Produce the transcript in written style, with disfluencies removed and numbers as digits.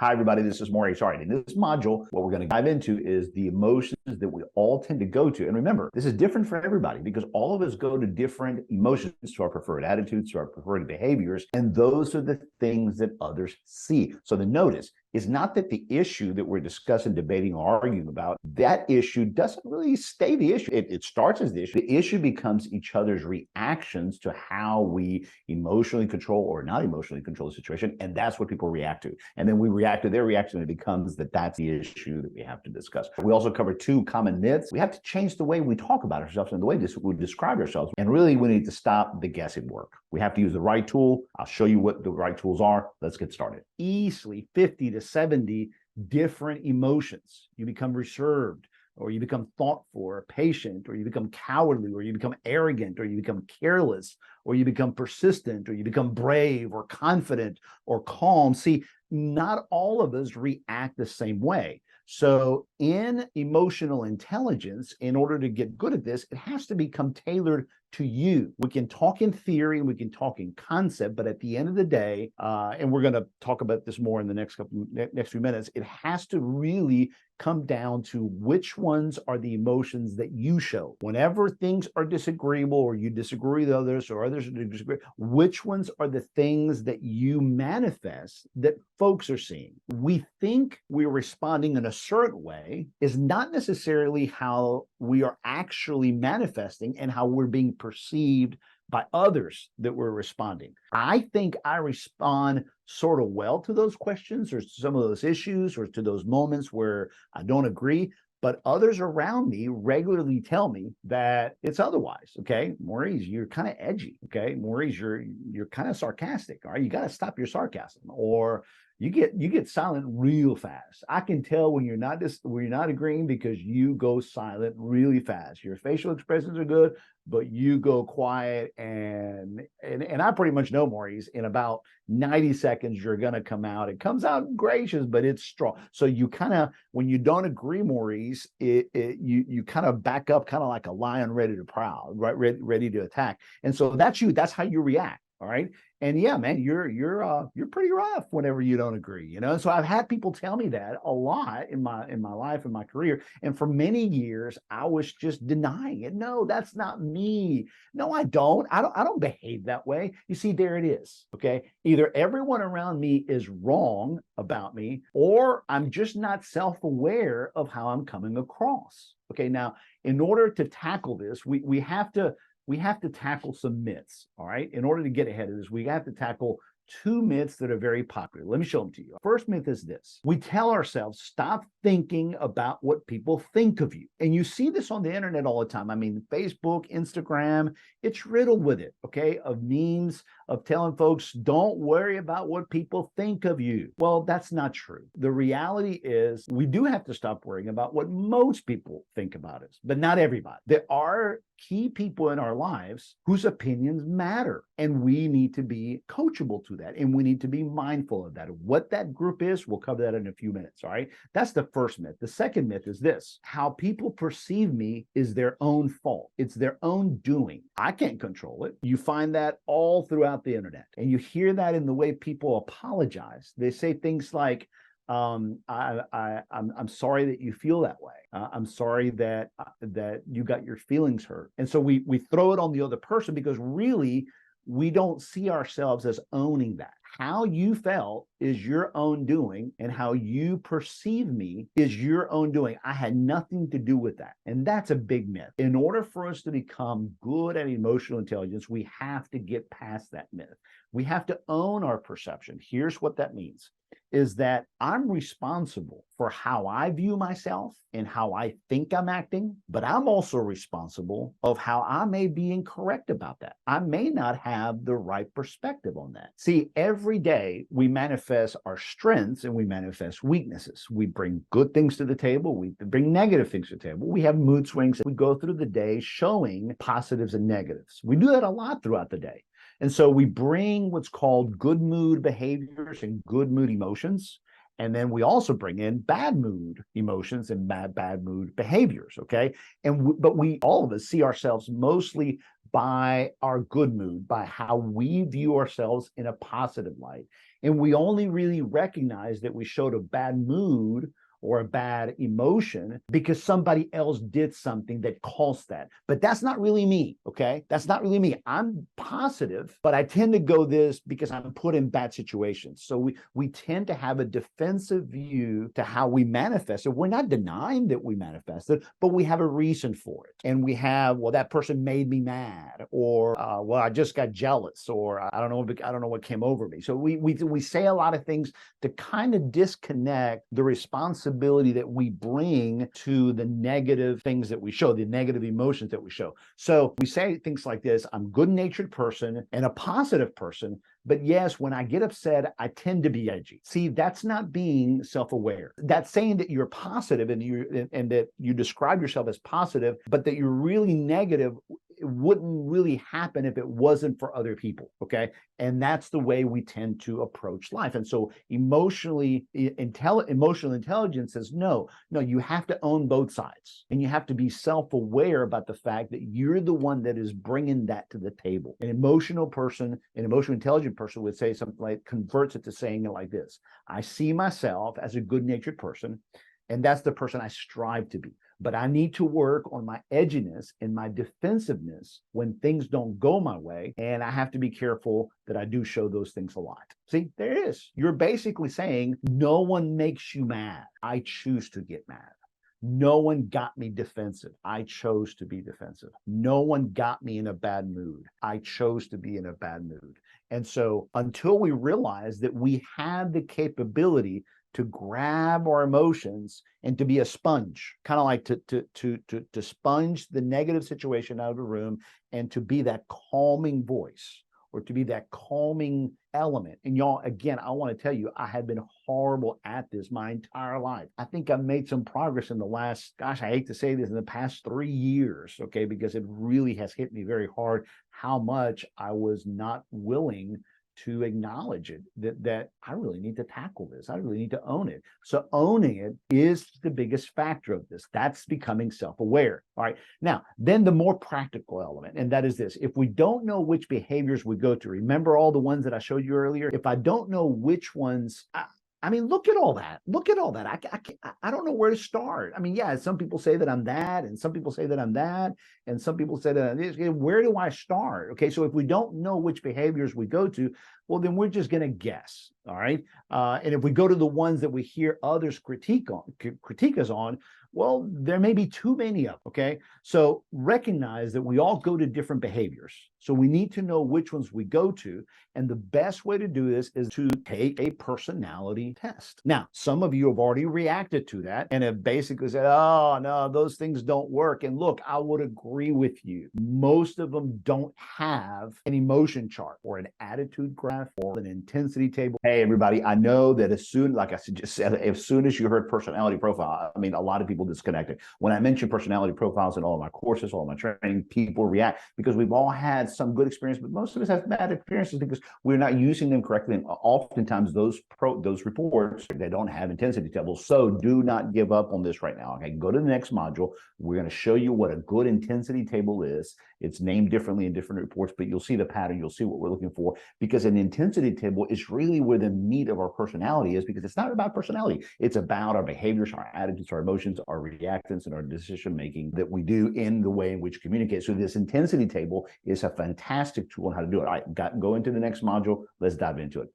Hi, everybody. This is Maurice. All right. In this module, what we're going to dive into is the emotions that we all tend to go to. And remember, this is different for everybody because all of us go to different emotions, to our preferred attitudes, to our preferred behaviors. And those are the things that others see. So the notice is not that the issue that we're discussing, debating, or arguing about, that issue doesn't really stay the issue. It starts as the issue. The issue becomes each other's reactions to how we emotionally control or not emotionally control the situation. And that's what people react to. And then we react to their reaction, and it becomes that's the issue that we have to discuss. We also cover two common myths. We have to change the way we talk about ourselves and the way we describe ourselves. And really, we need to stop the guessing work. We have to use the right tool. I'll show you what the right tools are. Let's get started. Easily 50 to 70 different emotions. You become reserved, or you become thoughtful or patient, or you become cowardly, or you become arrogant, or you become careless, or you become persistent, or you become brave or confident or calm. See, not all of us react the same way. So in emotional intelligence, in order to get good at this, it has to become tailored to you. We can talk in theory and we can talk in concept, but at the end of the day, and we're going to talk about this more in the next few minutes, it has to really come down to which ones are the emotions that you show. Whenever things are disagreeable, or you disagree with others, or others disagree, which ones are the things that you manifest that folks are seeing? We think we're responding in a certain way is not necessarily how we are actually manifesting and how we're being perceived by others that we're responding. I think I respond sort of well to those questions or some of those issues or to those moments where I don't agree, but others around me regularly tell me that it's otherwise. Okay, Maurice, you're kind of edgy. Okay, Maurice, you're kind of sarcastic. All right, you got to stop your sarcasm, or you get silent real fast. I can tell when you're not agreeing because you go silent really fast. Your facial expressions are good, but you go quiet, and I pretty much know, Maurice, in about 90 seconds you're gonna come out. It comes out gracious, but it's strong. So you kind of, when you don't agree, Maurice, you kind of back up, kind of like a lion ready to prowl, right? Ready to attack. And so that's you. That's how you react. All right. And yeah, man, you're pretty rough whenever you don't agree, you know. So I've had people tell me that a lot in my life, in my career. And for many years, I was just denying it. No, that's not me. No, I don't behave that way. You see, there it is. Okay. Either everyone around me is wrong about me, or I'm just not self-aware of how I'm coming across. Okay. Now, in order to tackle this, we have to tackle some myths, all right? In order to get ahead of this, we have to tackle two myths that are very popular. Let me show them to you. First myth is this. We tell ourselves, stop thinking about what people think of you. And you see this on the internet all the time. I mean, Facebook, Instagram, it's riddled with it, okay? Of memes, of telling folks, don't worry about what people think of you. Well, that's not true. The reality is we do have to stop worrying about what most people think about us, but not everybody. There are key people in our lives whose opinions matter, and we need to be coachable to that, and we need to be mindful of that. What that group is, we'll cover that in a few minutes, all right? That's the first myth. The second myth is this: how people perceive me is their own fault. It's their own doing. I can't control it. You find that all throughout the internet, and you hear that in the way people apologize. They say things like, I'm sorry that you feel that way. I'm sorry that you got your feelings hurt. And so we throw it on the other person because really we don't see ourselves as owning that. How you felt is your own doing, and how you perceive me is your own doing. I had nothing to do with that. And that's a big myth. In order for us to become good at emotional intelligence, we have to get past that myth. We have to own our perception. Here's what that means, is that I'm responsible for how I view myself and how I think I'm acting, but I'm also responsible of how I may be incorrect about that. I may not have the right perspective on that. See, every day we manifest our strengths and we manifest weaknesses. We bring good things to the table. We bring negative things to the table. We have mood swings. We go through the day showing positives and negatives. We do that a lot throughout the day. And so we bring what's called good mood behaviors and good mood emotions. And then we also bring in bad mood emotions and bad mood behaviors, okay? But all of us see ourselves mostly by our good mood, by how we view ourselves in a positive light. And we only really recognize that we showed a bad mood or a bad emotion because somebody else did something that caused that. But that's not really me, okay? That's not really me. I'm positive, but I tend to go this because I'm put in bad situations. So we tend to have a defensive view to how we manifest it. We're not denying that we manifest it, but we have a reason for it. And we have, well, that person made me mad, or well, I just got jealous, or I don't know what came over me. So we say a lot of things to kind of disconnect the responsibility that we bring to the negative things that we show, the negative emotions that we show. So we say things like this: I'm a good-natured person and a positive person, but yes, when I get upset, I tend to be edgy. See, that's not being self-aware. That's saying that you're positive and that you describe yourself as positive, but that you're really negative. It wouldn't really happen if it wasn't for other people, okay? And that's the way we tend to approach life. And so emotional intelligence says, no, you have to own both sides. And you have to be self-aware about the fact that you're the one that is bringing that to the table. An emotional intelligent person would say something like, converts it to saying it like this: I see myself as a good-natured person, and that's the person I strive to be. But I need to work on my edginess and my defensiveness when things don't go my way. And I have to be careful that I do show those things a lot. See, there it is. You're basically saying, no one makes you mad. I choose to get mad. No one got me defensive. I chose to be defensive. No one got me in a bad mood. I chose to be in a bad mood. And so until we realize that we have the capability to grab our emotions and to be a sponge, kind of like to sponge the negative situation out of the room, and to be that calming voice, or to be that calming element. And y'all, again, I want to tell you, I have been horrible at this my entire life. I think I've made some progress in the last, gosh, I hate to say this, in the past 3 years, okay, because it really has hit me very hard how much I was not willing to acknowledge it, that I really need to tackle this. I really need to own it. So owning it is the biggest factor of this. That's becoming self-aware. All right. Now, then the more practical element, and that is this: if we don't know which behaviors we go to, remember all the ones that I showed you earlier? If I don't know which ones, I mean, look at all that. Look at all that. I don't know where to start. I mean, yeah, some people say that I'm that, and some people say that I'm that, and some people say that where do I start? Okay, so if we don't know which behaviors we go to, well, then we're just going to guess. All right, and if we go to the ones that we hear others critique us on, well, there may be too many of them. Okay, so recognize that we all go to different behaviors. So we need to know which ones we go to, and the best way to do this is to take a personality test. Now, some of you have already reacted to that and have basically said, oh, no, those things don't work. And look, I would agree with you. Most of them don't have an emotion chart or an attitude graph or an intensity table. Hey, everybody, I know that as soon as you heard personality profile, I mean, a lot of people disconnected. When I mention personality profiles in all of my courses, all of my training, people react because we've all had some good experience, but most of us have bad experiences because we're not using them correctly. And oftentimes those reports, they don't have intensity tables. So do not give up on this right now. Okay, go to the next module. We're going to show you what a good intensity table is. It's named differently in different reports, but you'll see the pattern. You'll see what we're looking for, because an intensity table is really where the meat of our personality is, because it's not about personality. It's about our behaviors, our attitudes, our emotions, our reactance, and our decision-making that we do in the way in which we communicate. So this intensity table is a fantastic tool on how to do it. All right, go into the next module. Let's dive into it.